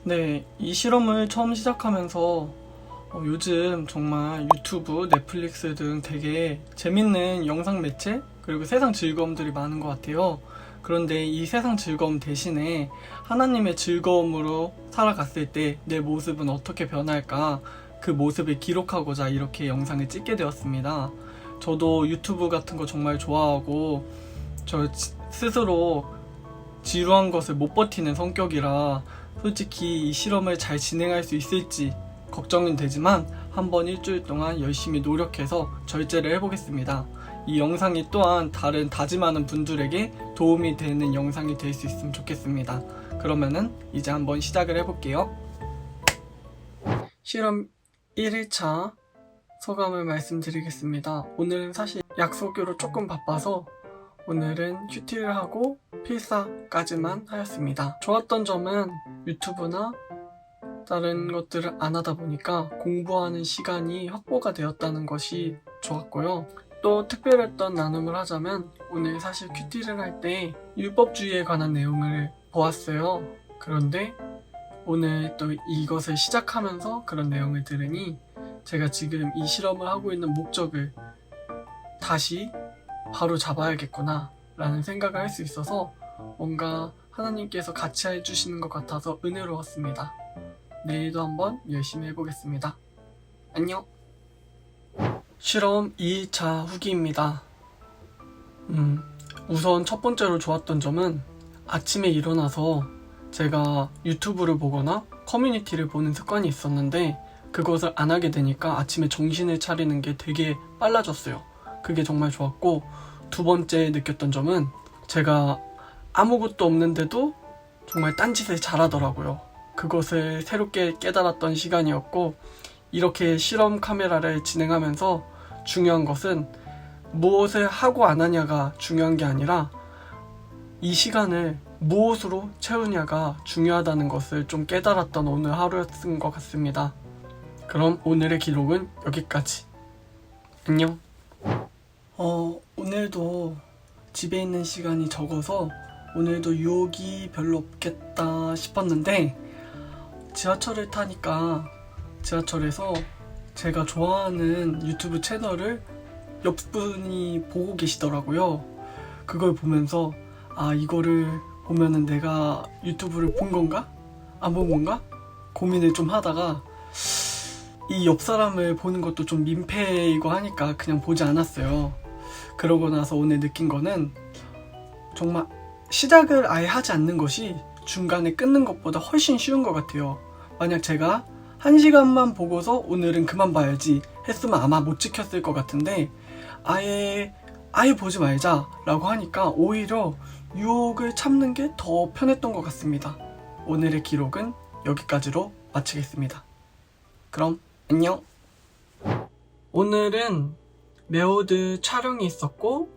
네, 이 실험을 처음 시작하면서 요즘 정말 유튜브, 넷플릭스 등 되게 재밌는 영상 매체 그리고 세상 즐거움들이 많은 것 같아요. 그런데 이 세상 즐거움 대신에 하나님의 즐거움으로 살아갔을 때 내 모습은 어떻게 변할까, 그 모습을 기록하고자 이렇게 영상을 찍게 되었습니다. 저도 유튜브 같은 거 정말 좋아하고 저 스스로 지루한 것을 못 버티는 성격이라 솔직히 이 실험을 잘 진행할 수 있을지 걱정은 되지만 한번 일주일 동안 열심히 노력해서 절제를 해보겠습니다. 이 영상이 또한 다른 다짐하는 분들에게 도움이 되는 영상이 될 수 있으면 좋겠습니다. 그러면은 이제 한번 시작을 해볼게요. 실험 1일차 소감을 말씀드리겠습니다. 오늘은 사실 약속으로 조금 바빠서 오늘은 큐티를 하고 필사까지만 하였습니다. 좋았던 점은 유튜브나 다른 것들을 안 하다 보니까 공부하는 시간이 확보가 되었다는 것이 좋았고요. 또 특별했던 나눔을 하자면 오늘 사실 큐티를 할 때 율법주의에 관한 내용을 보았어요. 그런데 오늘 또 이것을 시작하면서 그런 내용을 들으니 제가 지금 이 실험을 하고 있는 목적을 다시 바로 잡아야겠구나 라는 생각을 할 수 있어서 뭔가 하나님께서 같이 해주시는 것 같아서 은혜로웠습니다. 내일도 한번 열심히 해보겠습니다. 안녕. 실험 2일차 후기입니다. 우선 첫 번째로 좋았던 점은 아침에 일어나서 제가 유튜브를 보거나 커뮤니티를 보는 습관이 있었는데 그것을 안 하게 되니까 아침에 정신을 차리는 게 되게 빨라졌어요. 그게 정말 좋았고, 두 번째 느꼈던 점은 제가 아무것도 없는데도 정말 딴짓을 잘하더라고요. 그것을 새롭게 깨달았던 시간이었고, 이렇게 실험 카메라를 진행하면서 중요한 것은 무엇을 하고 안 하냐가 중요한 게 아니라 이 시간을 무엇으로 채우냐가 중요하다는 것을 좀 깨달았던 오늘 하루였던 것 같습니다. 그럼 오늘의 기록은 여기까지. 안녕. 오늘도 집에 있는 시간이 적어서 오늘도 유혹이 별로 없겠다 싶었는데 지하철을 타니까 지하철에서 제가 좋아하는 유튜브 채널을 옆분이 보고 계시더라고요. 그걸 보면서 이거를 보면은 내가 유튜브를 본 건가? 안 본 건가? 고민을 좀 하다가 이 옆 사람을 보는 것도 좀 민폐이고 하니까 그냥 보지 않았어요. 그러고 나서 오늘 느낀 거는 정말 시작을 아예 하지 않는 것이 중간에 끊는 것보다 훨씬 쉬운 것 같아요. 만약 제가 1시간만 보고서 오늘은 그만 봐야지 했으면 아마 못 지켰을 것 같은데 아예 보지 말자 라고 하니까 오히려 유혹을 참는 게 더 편했던 것 같습니다. 오늘의 기록은 여기까지로 마치겠습니다. 그럼 안녕. 오늘은 메오드 촬영이 있었고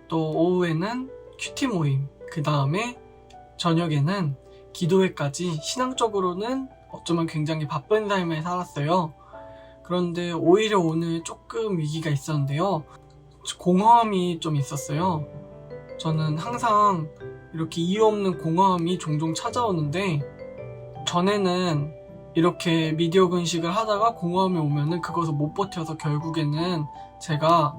또 오후에는 큐티 모임, 그 다음에 저녁에는 기도회까지 신앙적으로는 어쩌면 굉장히 바쁜 삶을 살았어요. 그런데 오히려 오늘 조금 위기가 있었는데요. 공허함이 좀 있었어요. 저는 항상 이렇게 이유 없는 공허함이 종종 찾아오는데 전에는 이렇게 미디어 근식을 하다가 공허함이 오면은 그것을 못 버텨서 결국에는 제가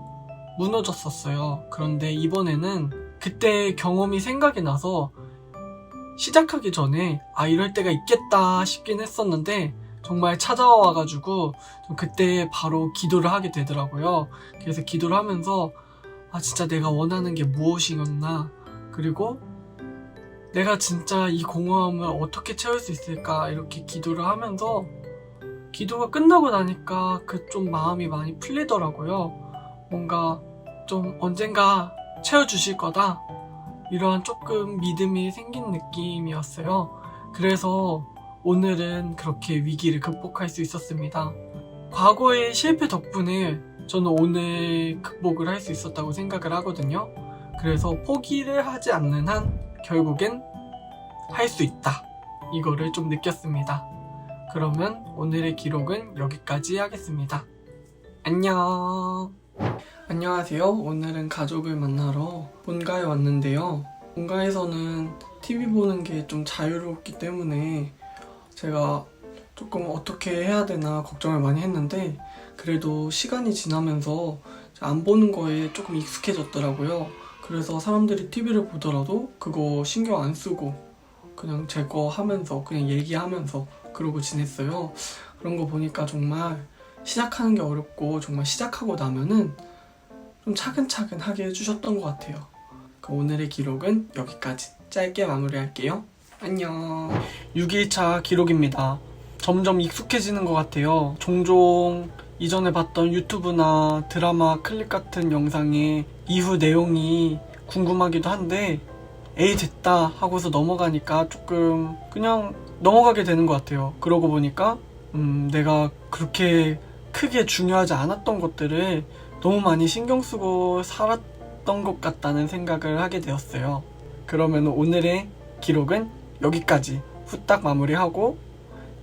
무너졌었어요. 그런데 이번에는 그때 경험이 생각이 나서 시작하기 전에 이럴 때가 있겠다 싶긴 했었는데 정말 찾아와가지고 그때 바로 기도를 하게 되더라고요. 그래서 기도를 하면서 진짜 내가 원하는 게 무엇이었나, 그리고 내가 진짜 이 공허함을 어떻게 채울 수 있을까 이렇게 기도를 하면서 기도가 끝나고 나니까 그 좀 마음이 많이 풀리더라고요. 뭔가 좀 언젠가 채워주실 거다 이러한 조금 믿음이 생긴 느낌이었어요. 그래서 오늘은 그렇게 위기를 극복할 수 있었습니다. 과거의 실패 덕분에 저는 오늘 극복을 할 수 있었다고 생각을 하거든요. 그래서 포기를 하지 않는 한 결국엔 할 수 있다. 이거를 좀 느꼈습니다. 그러면 오늘의 기록은 여기까지 하겠습니다. 안녕. 안녕하세요. 오늘은 가족을 만나러 본가에 왔는데요. 본가에서는 TV 보는 게 좀 자유롭기 때문에 제가 조금 어떻게 해야 되나 걱정을 많이 했는데 그래도 시간이 지나면서 안 보는 거에 조금 익숙해졌더라고요. 그래서 사람들이 TV를 보더라도 그거 신경 안 쓰고 그냥 제 거 하면서 그냥 얘기하면서 그러고 지냈어요. 그런 거 보니까 정말 시작하는 게 어렵고 정말 시작하고 나면은 좀 차근차근 하게 해주셨던 것 같아요. 오늘의 기록은 여기까지 짧게 마무리할게요. 안녕. 6일차 기록입니다. 점점 익숙해지는 것 같아요. 종종 이전에 봤던 유튜브나 드라마 클립 같은 영상의 이후 내용이 궁금하기도 한데 에이 됐다 하고서 넘어가니까 조금 그냥 넘어가게 되는 것 같아요. 그러고 보니까 내가 그렇게 크게 중요하지 않았던 것들을 너무 많이 신경 쓰고 살았던 것 같다는 생각을 하게 되었어요. 그러면 오늘의 기록은 여기까지 후딱 마무리하고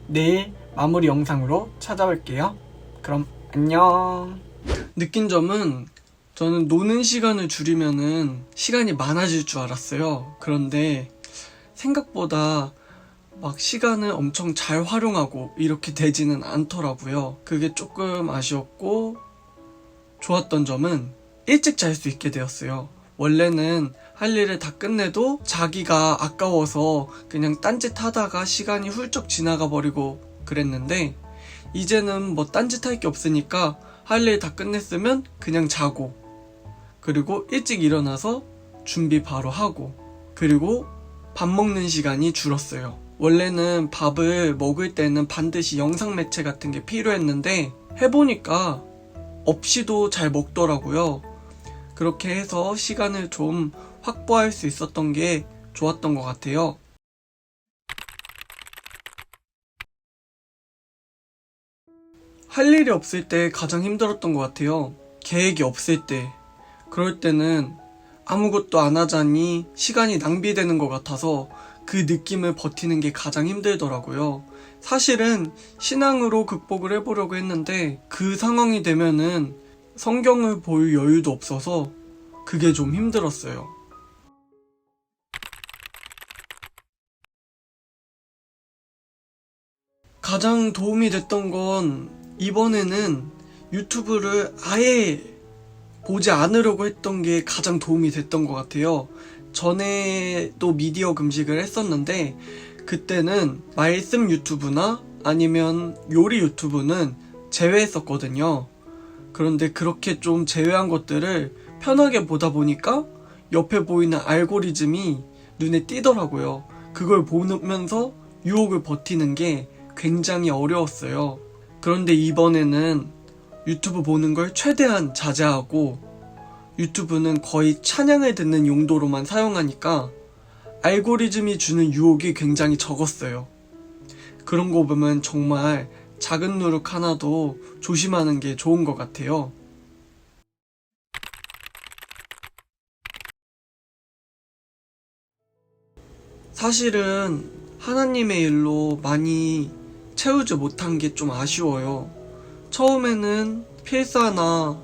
내일 마무리 영상으로 찾아올게요. 그럼 안녕. 느낀 점은 저는 노는 시간을 줄이면은 시간이 많아질 줄 알았어요. 그런데 생각보다 막 시간을 엄청 잘 활용하고 이렇게 되지는 않더라고요. 그게 조금 아쉬웠고 좋았던 점은 일찍 잘 수 있게 되었어요. 원래는 할 일을 다 끝내도 자기가 아까워서 그냥 딴짓 하다가 시간이 훌쩍 지나가 버리고 그랬는데 이제는 뭐 딴짓 할 게 없으니까 할 일 다 끝냈으면 그냥 자고 그리고 일찍 일어나서 준비 바로 하고 그리고 밥 먹는 시간이 줄었어요. 원래는 밥을 먹을 때는 반드시 영상 매체 같은 게 필요했는데 해보니까 없이도 잘 먹더라고요. 그렇게 해서 시간을 좀 확보할 수 있었던 게 좋았던 것 같아요. 할 일이 없을 때 가장 힘들었던 것 같아요. 계획이 없을 때. 그럴 때는 아무것도 안 하자니 시간이 낭비되는 것 같아서 그 느낌을 버티는 게 가장 힘들더라고요. 사실은 신앙으로 극복을 해보려고 했는데 그 상황이 되면은 성경을 볼 여유도 없어서 그게 좀 힘들었어요. 가장 도움이 됐던 건 이번에는 유튜브를 아예 보지 않으려고 했던 게 가장 도움이 됐던 것 같아요. 전에도 미디어 금식을 했었는데 그때는 말씀 유튜브나 아니면 요리 유튜브는 제외했었거든요. 그런데 그렇게 좀 제외한 것들을 편하게 보다 보니까 옆에 보이는 알고리즘이 눈에 띄더라고요. 그걸 보면서 유혹을 버티는 게 굉장히 어려웠어요. 그런데 이번에는 유튜브 보는 걸 최대한 자제하고 유튜브는 거의 찬양을 듣는 용도로만 사용하니까 알고리즘이 주는 유혹이 굉장히 적었어요. 그런 거 보면 정말 작은 노력 하나도 조심하는 게 좋은 것 같아요. 사실은 하나님의 일로 많이 채우지 못한 게 좀 아쉬워요. 처음에는 필사나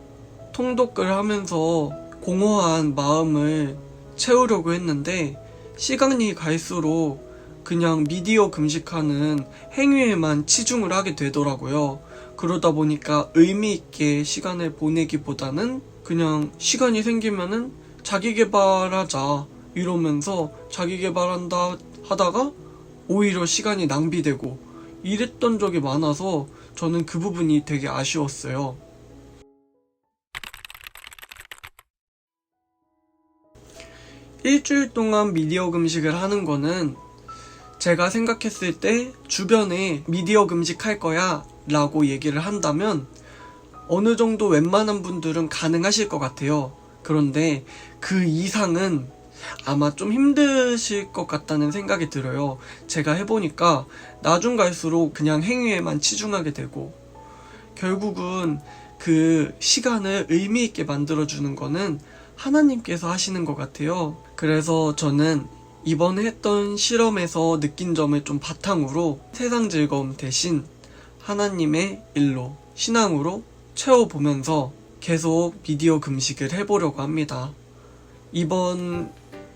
통독을 하면서 공허한 마음을 채우려고 했는데 시간이 갈수록 그냥 미디어 금식하는 행위에만 치중을 하게 되더라고요. 그러다 보니까 의미 있게 시간을 보내기보다는 그냥 시간이 생기면은 자기 개발하자 이러면서 자기 개발한다 하다가 오히려 시간이 낭비되고 이랬던 적이 많아서 저는 그 부분이 되게 아쉬웠어요. 일주일 동안 미디어 금식을 하는 거는 제가 생각했을 때 주변에 미디어 금식할 거야 라고 얘기를 한다면 어느 정도 웬만한 분들은 가능하실 것 같아요. 그런데 그 이상은 아마 좀 힘드실 것 같다는 생각이 들어요. 제가 해보니까 나중 갈수록 그냥 행위에만 치중하게 되고 결국은 그 시간을 의미 있게 만들어주는 거는 하나님께서 하시는 것 같아요. 그래서 저는 이번에 했던 실험에서 느낀 점을 좀 바탕으로 세상 즐거움 대신 하나님의 일로, 신앙으로 채워보면서 계속 비디오 금식을 해보려고 합니다. 이번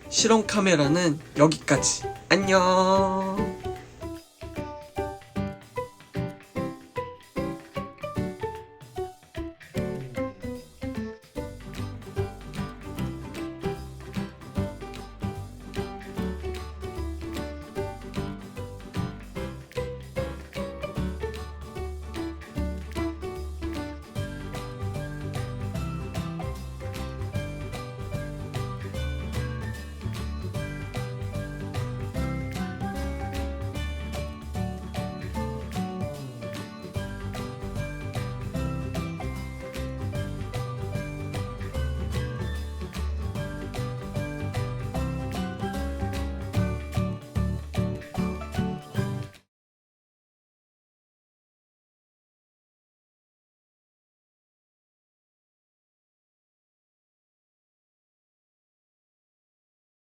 실험 카메라는 여기까지. 안녕.